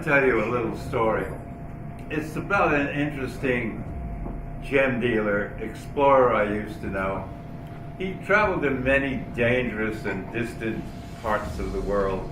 to tell you a little story. It's about an interesting gem dealer, explorer I used to know. He traveled to many dangerous and distant parts of the world.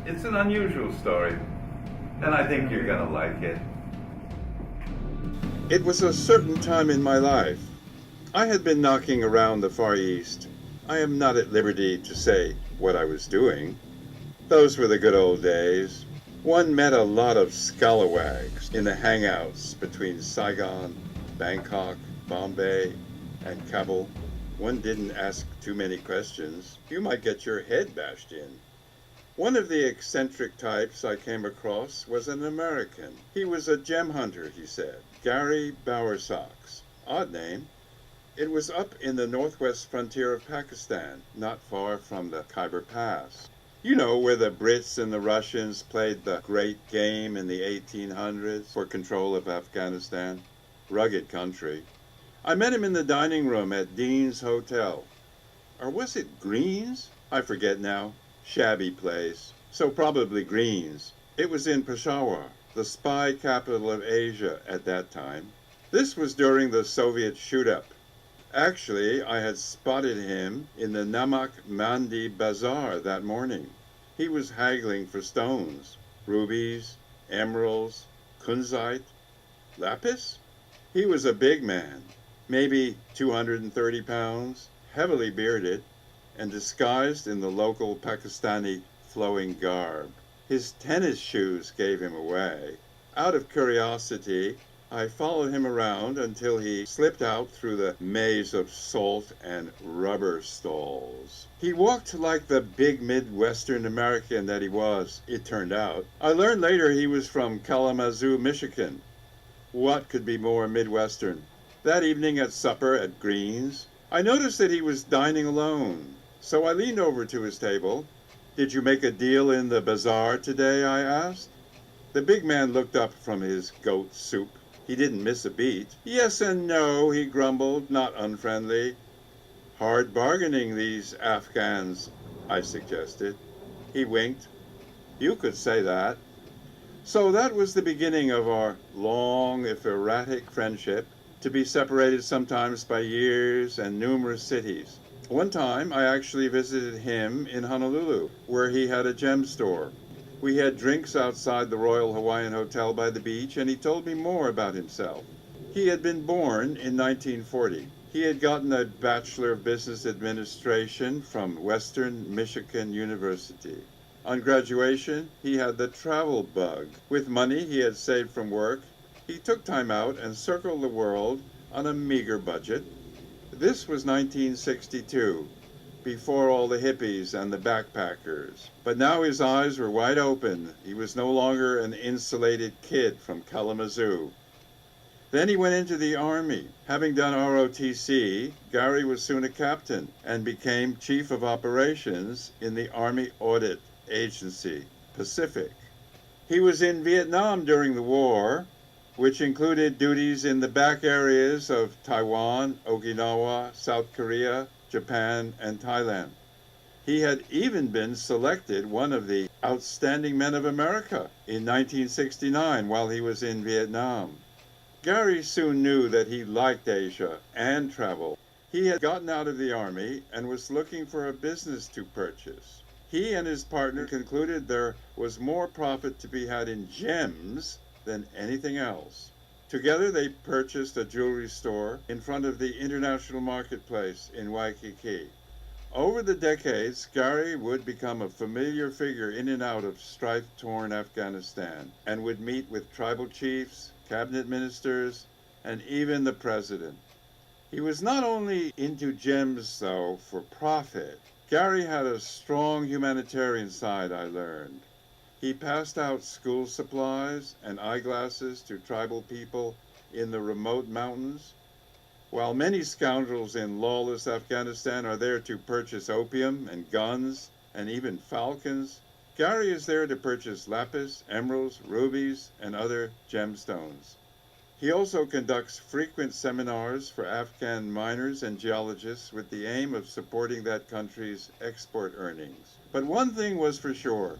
It's an unusual story, and I think you're going to like it. It was a certain time in my life. I had been knocking around the Far East. I am not at liberty to say what I was doing. Those were the good old days. One met a lot of scalawags in the hangouts between Saigon, Bangkok, Bombay, and Kabul. One didn't ask too many questions. You might get your head bashed in. One of the eccentric types I came across was an American. He was a gem hunter, he said. Gary Bowersox. Odd name. It was up in the northwest frontier of Pakistan, not far from the Khyber Pass. You know, where the Brits and the Russians played the great game in the 1800s for control of Afghanistan. Rugged country. I met him in the dining room at Dean's Hotel. Or was it Green's? I forget now. Shabby place. So probably Green's. It was in Peshawar, the spy capital of Asia at that time. This was during the Soviet shoot-up. Actually, I had spotted him in the Namak Mandi Bazaar that morning. He was haggling for stones, rubies, emeralds, kunzite, lapis. He was a big man, maybe 230 pounds, heavily bearded, and disguised in the local Pakistani flowing garb. His tennis shoes gave him away. Out of curiosity, I followed him around until he slipped out through the maze of salt and rubber stalls. He walked like the big Midwestern American that he was, it turned out. I learned later he was from Kalamazoo, Michigan. What could be more Midwestern? That evening at supper at Green's, I noticed that he was dining alone, so I leaned over to his table. "Did you make a deal in the bazaar today?" I asked. The big man looked up from his goat soup. He didn't miss a beat. "Yes and no," he grumbled, not unfriendly. "Hard bargaining, these Afghans," I suggested. He winked. "You could say that." So that was the beginning of our long, if erratic, friendship, to be separated sometimes by years and numerous cities. One time I actually visited him in Honolulu, where he had a gem store. We had drinks outside the Royal Hawaiian Hotel by the beach, and he told me more about himself. He had been born in 1940. He had gotten a Bachelor of Business Administration from Western Michigan University. On graduation, he had the travel bug. With money he had saved from work, he took time out and circled the world on a meager budget. This was 1962. Before all the hippies and the backpackers. But now his eyes were wide open. He was no longer an insulated kid from Kalamazoo. Then he went into the Army. Having done ROTC, Gary was soon a captain and became Chief of Operations in the Army Audit Agency, Pacific. He was in Vietnam during the war, which included duties in the back areas of Taiwan, Okinawa, South Korea, Japan, and Thailand. He had even been selected one of the Outstanding Men of America in 1969 while he was in Vietnam. Gary soon knew that he liked Asia and travel. He had gotten out of the Army and was looking for a business to purchase. He and his partner concluded there was more profit to be had in gems than anything else. Together they purchased a jewelry store in front of the International Marketplace in Waikiki. Over the decades, Gary would become a familiar figure in and out of strife-torn Afghanistan and would meet with tribal chiefs, cabinet ministers, and even the president. He was not only into gems, though, for profit. Gary had a strong humanitarian side, I learned. He passed out school supplies and eyeglasses to tribal people in the remote mountains. While many scoundrels in lawless Afghanistan are there to purchase opium and guns and even falcons, Gary is there to purchase lapis, emeralds, rubies, and other gemstones. He also conducts frequent seminars for Afghan miners and geologists with the aim of supporting that country's export earnings. But one thing was for sure.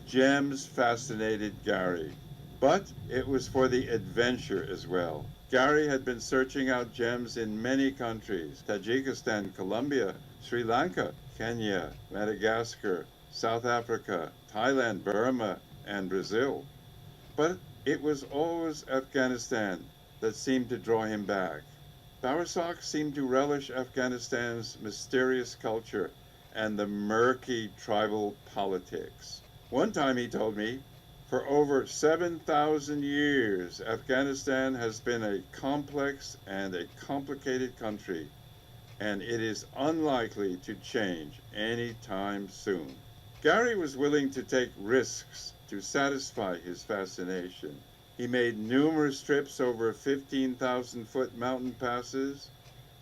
Gems fascinated Gary, but it was for the adventure as well. Gary had been searching out gems in many countries: Tajikistan, Colombia, Sri Lanka, Kenya, Madagascar, South Africa, Thailand, Burma, and Brazil. But it was always Afghanistan that seemed to draw him back. Bowersock seemed to relish Afghanistan's mysterious culture and the murky tribal politics. One time he told me, for over 7,000 years, Afghanistan has been a complex and a complicated country, and it is unlikely to change any time soon. Gary was willing to take risks to satisfy his fascination. He made numerous trips over 15,000-foot mountain passes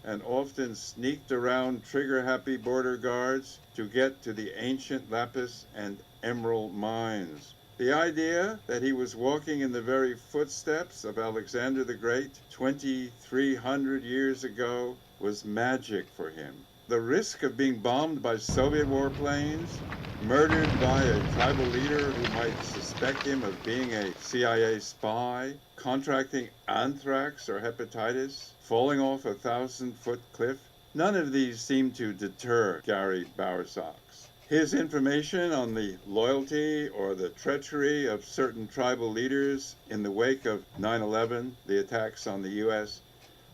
and often sneaked around trigger-happy border guards to get to the ancient lapis and emerald mines. The idea that he was walking in the very footsteps of Alexander the Great 2,300 years ago was magic for him. The risk of being bombed by Soviet warplanes, murdered by a tribal leader who might suspect him of being a CIA spy, contracting anthrax or hepatitis, falling off a 1,000-foot cliff, none of these seemed to deter Gary Bowersock. His information on the loyalty or the treachery of certain tribal leaders in the wake of 9/11, the attacks on the U.S.,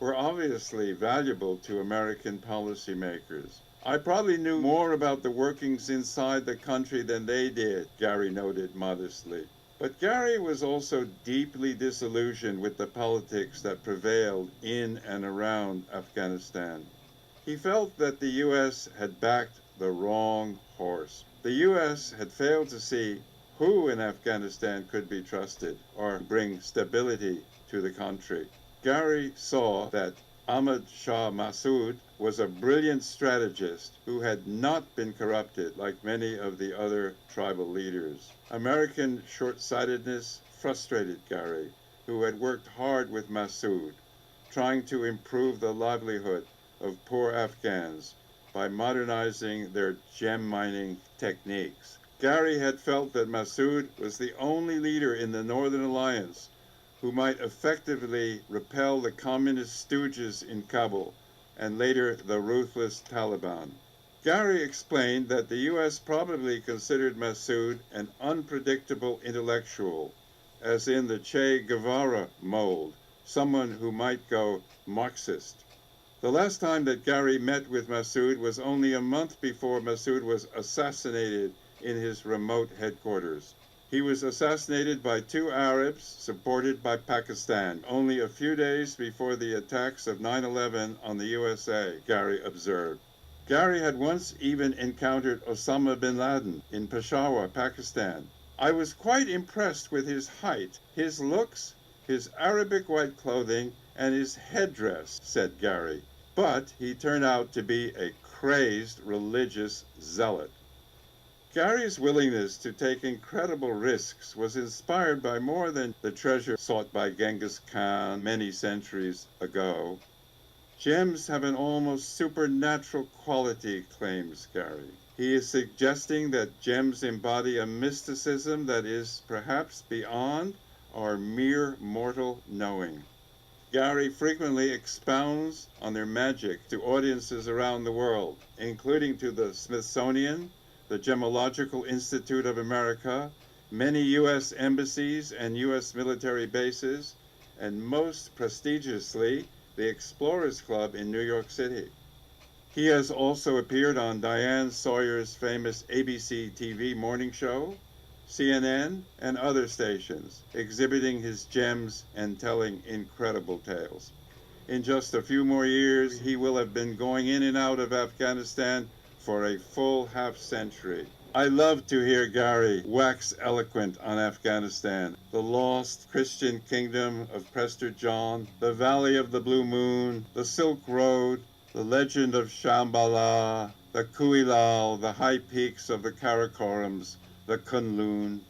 were obviously valuable to American policymakers. I probably knew more about the workings inside the country than they did, Gary noted modestly. But Gary was also deeply disillusioned with the politics that prevailed in and around Afghanistan. He felt that the U.S. had backed the wrong horse. The U.S. had failed to see who in Afghanistan could be trusted or bring stability to the country. Gary saw that Ahmad Shah Massoud was a brilliant strategist who had not been corrupted like many of the other tribal leaders. American short-sightedness frustrated Gary, who had worked hard with Massoud, trying to improve the livelihood of poor Afghans by modernizing their gem mining techniques. Gary had felt that Massoud was the only leader in the Northern Alliance who might effectively repel the communist stooges in Kabul and later the ruthless Taliban. Gary explained that the U.S. probably considered Massoud an unpredictable intellectual, as in the Che Guevara mold, someone who might go Marxist. The last time that Gary met with Massoud was only a month before Massoud was assassinated in his remote headquarters. He was assassinated by two Arabs supported by Pakistan only a few days before the attacks of 9/11 on the USA, Gary observed. Gary had once even encountered Osama bin Laden in Peshawar, Pakistan. I was quite impressed with his height, his looks, his Arabic white clothing, and his headdress, said Gary. But he turned out to be a crazed religious zealot. Gary's willingness to take incredible risks was inspired by more than the treasure sought by Genghis Khan many centuries ago. Gems have an almost supernatural quality, claims Gary. He is suggesting that gems embody a mysticism that is perhaps beyond our mere mortal knowing. Gary frequently expounds on their magic to audiences around the world, including to the Smithsonian, the Gemological Institute of America, many U.S. embassies and U.S. military bases, and most prestigiously, the Explorers Club in New York City. He has also appeared on Diane Sawyer's famous ABC TV morning show, CNN, and other stations, exhibiting his gems and telling incredible tales. In just a few more years, he will have been going in and out of Afghanistan for a full half-century. I love to hear Gary wax eloquent on Afghanistan, the lost Christian kingdom of Prester John, the Valley of the Blue Moon, the Silk Road, the legend of Shambhala, the Kuilal, the high peaks of the Karakorums, the Kunlun.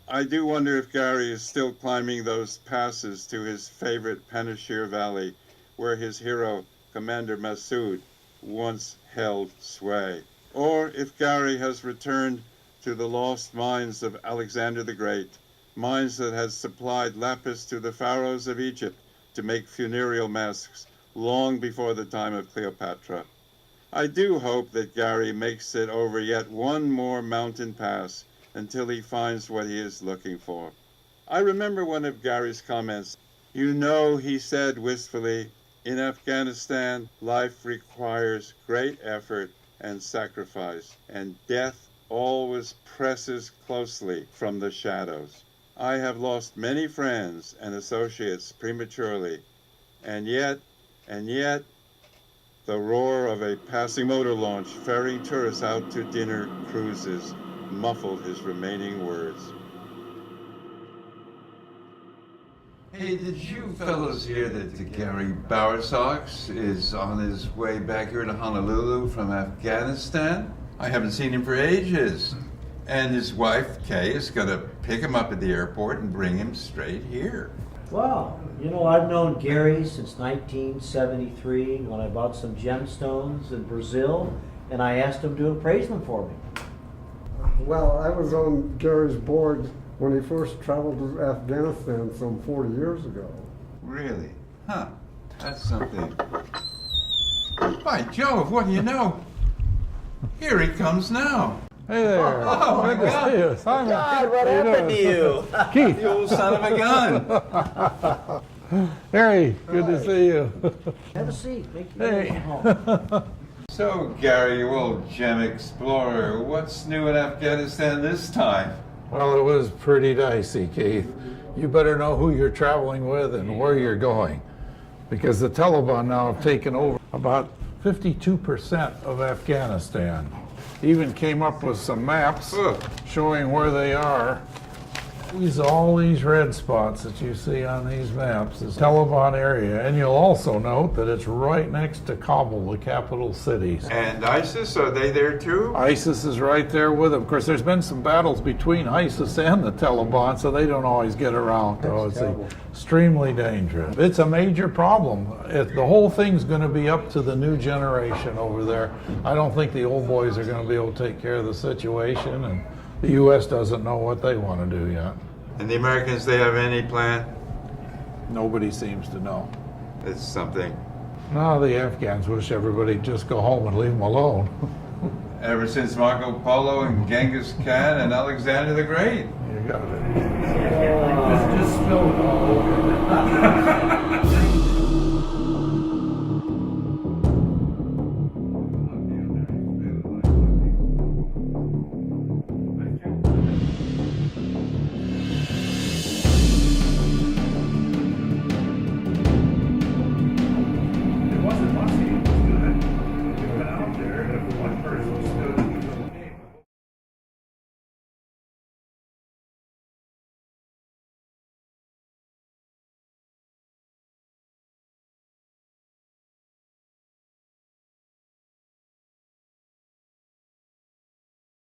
I do wonder if Gary is still climbing those passes to his favorite Panjshir Valley, where his hero, Commander Massoud, once held sway. Or if Gary has returned to to the lost mines of Alexander the Great, mines that had supplied lapis to the pharaohs of Egypt to make funereal masks long before the time of Cleopatra. I do hope that Gary makes it over yet one more mountain pass until he finds what he is looking for. I remember one of Gary's comments. You know, he said wistfully, in Afghanistan, life requires great effort and sacrifice, and death always presses closely from the shadows. I have lost many friends and associates prematurely, and yet, the roar of a passing motor launch ferrying tourists out to dinner cruises muffled his remaining words. Hey, did you fellows hear that Gary Bowersox is on his way back here to Honolulu from Afghanistan? I haven't seen him for ages. And his wife, Kay, is going to pick him up at the airport and bring him straight here. Wow, you know, I've known Gary since 1973 when I bought some gemstones in Brazil, and I asked him to appraise them for me. Well, I was on Gary's board when he first traveled to Afghanistan some 40 years ago. Really? Huh. That's something. By Jove, what do you know? Here he comes now. Hey there. Oh, my Good to God. see you. Simon. God, what happened to you? Keith. The old son of a gun. Harry, good to see you. Have a seat. Make you Hey. home. So, Gary, you old gem explorer, what's new in Afghanistan this time? Well, it was pretty dicey, Keith. You better know who you're traveling with and where you're going, because the Taliban now have taken over about 52% of Afghanistan. Even came up with some maps Ugh. showing where they are. All these red spots that you see on these maps is Taliban area, and you'll also note that it's right next to Kabul, the capital city. And ISIS, are they there too? ISIS is right there with them. Of course, there's been some battles between ISIS and the Taliban, so they don't always get around. So it's extremely dangerous. It's a major problem. The whole thing's going to be up to the new generation over there. I don't think the old boys are going to be able to take care of the situation, and the U.S. doesn't know what they want to do yet. And the Americans, they have any plan? Nobody seems to know. It's something. No, the Afghans wish everybody'd just go home and leave them alone. Ever since Marco Polo and Genghis Khan and Alexander the Great. You got it. Just spilled it all over.